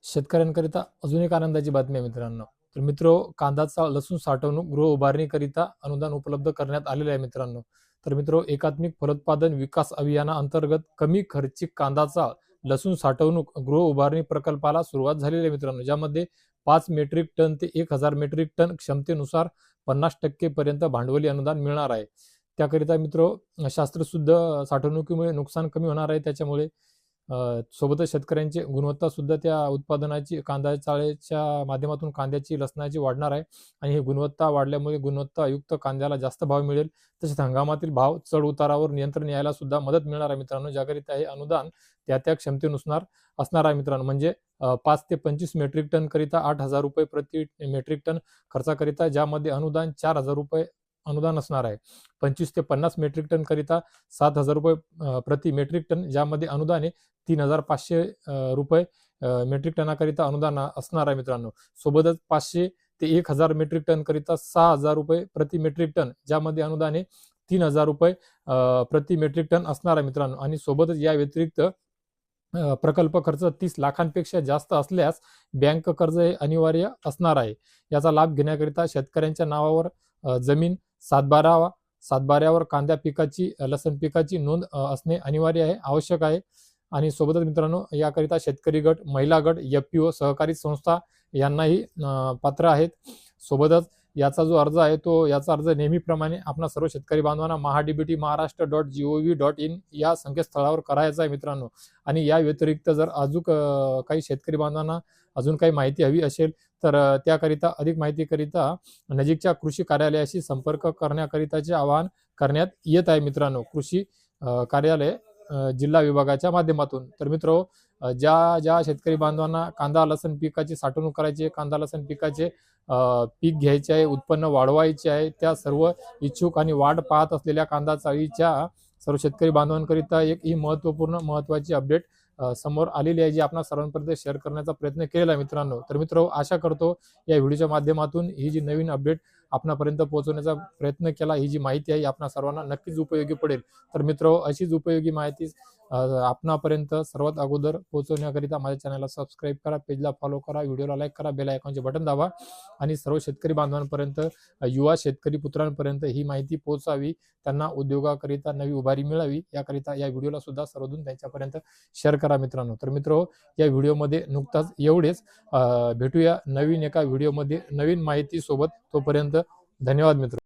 शेतकऱ्यांकरिता अजून एक आनंदाची बातमी आहे मित्रांनो. तर कांद्याचा लसूण साठवणूक गृह उभारणीकरिता अनुदान उपलब्ध करण्यात आलेले आहे मित्रांनो. तर एकात्मिक फलोत्पादन विकास अभियानाअंतर्गत कमी खर्चिक कांद्याचा लसूण साठवणूक गृह उभारणी प्रकल्पाला सुरुवात झालेली आहे मित्रांनो. ज्यामध्ये 5 मेट्रिक टन ते 1000 मेट्रिक टन क्षमतेनुसार 50% पर्यंत भांडवली अनुदान मिळणार आहे. त्याकरिता शास्त्रशुद्ध साठवणुकीमुळे नुकसान कमी होणार आहे. त्याच्यामुळे सोबतच शेतकऱ्यांची गुणवत्ता सुद्धा त्या उत्पादनाची कांदा चाळीच्या माध्यमातून कांद्याची लसणाची वाढणार आहे आणि ही गुणवत्ता वाढल्यामुळे गुणवत्तायुक्त कांद्याला जास्त भाव मिळेल. तसेच हंगामातील भाव चढ उतारावर नियंत्रण यायला सुद्धा मदत मिळणार आहे मित्रांनो. ज्याकरिता हे अनुदान त्या क्षमतेनुसार असणार आहे मित्रांनो. म्हणजे 5 ते 25 मेट्रिक टन करिता 8,000 रुपये प्रति मेट्रिक टन खर्चाकरिता, ज्यामध्ये अनुदान 4,000 रुपये अनुदान असणार आहे. 25 ते 50 मेट्रिक टन करिता 7,000 रुपये प्रति मेट्रिक टन, ज्यामध्ये अनुदान आहे 3,500 रुपये मेट्रिक टनाकरिता अनुदान असणार आहे मित्रांनो. सोबतच 500 ते 1,000 मेट्रिक टन करिता 6,000 रुपये प्रति मेट्रिक टन, ज्यामध्ये अनुदान आहे 3,000 रुपये प्रति मेट्रिक टन असणार आहे मित्रांनो. आणि सोबतच या व्यतिरिक्त प्रकल्प खर्च 30 लाखांपेक्षा जास्त असल्यास बँक कर्ज हे अनिवार्य असणार आहे. याचा लाभ घेण्याकरिता शेतकऱ्यांच्या नावावर जमीन सातबाऱ्यावर कांद्या पिकाची लसण पिकाची नोंद असणे अनिवार्य आहे, आवश्यक आहे. आणि सोबतच मित्रांनो, याकरिता शेतकरी गट, महिला गट, FPO, सहकारी संस्था यांनाही पात्र आहेत. सोबतच याचा जो अर्ज आहे याचा अर्ज नेहमीप्रमाणे आपणा सर्व शेतकरी बांधवांना mahdbt.maharashtra.gov.in या संकेतस्थळावर करायचा आहे मित्रांनो. आणि या व्यतिरिक्त जर अजून काही शेतकरी बांधवांना अजून काही माहिती हवी असेल तर त्याकरिता अधिक माहितीकरिता नजीकच्या कृषी कार्यालयाशी संपर्क करण्याकरिताचे आवाहन करण्यात येत आहे मित्रांनो, कृषी कार्यालय जिल्हा विभागाच्या माध्यमातून. तर ज्या शेतकरी बांधवांना कांदा लसण पिकाची साठवणूक करायची आहे, कांदा लसण पिकाचे पीक घ्यायचे आहे, उत्पन्न वाढवायचे आहे, त्या सर्व इच्छुक आणि वाढ पाहत असलेल्या कांदा चाळीच्या सर्व शेतकरी बांधवांकरिता ही महत्वाची अपडेट समोर आलेली आहे, जी आपण सर्वांपर्यंत शेअर करण्याचा प्रयत्न केलेला आहे मित्रांनो. तर आशा करतो या व्हिडिओच्या माध्यमातून ही जी नवीन अपडेट आपणापर्यंत पोहोचवण्याचा प्रयत्न केला, ही जी माहिती आहे आपणा सर्वांना नक्कीच उपयोगी पडेल. तर अशीच उपयोगी माहिती आपणापर्यंत सर्वात अगोदर पोहोचवण्याकरिता माझ्या चॅनलला सबस्क्राईब करा, पेजला फॉलो करा, व्हिडिओला लाईक करा, बेल आयकॉनचे बटन दाबा आणि सर्व शेतकरी बांधवांपर्यंत, युवा शेतकरी पुत्रांपर्यंत ही माहिती पोहोचावी, त्यांना उद्योगाकरिता नवी उभारी मिळावी, याकरिता या व्हिडिओला सुद्धा सर्वजण त्यांच्यापर्यंत शेअर करा मित्रांनो. तर या व्हिडिओमध्ये नुकताच एवढेच. भेटूया नवीन एका व्हिडिओमध्ये नवीन माहिती सोबत. तोपर्यंत धन्यवाद मित्र.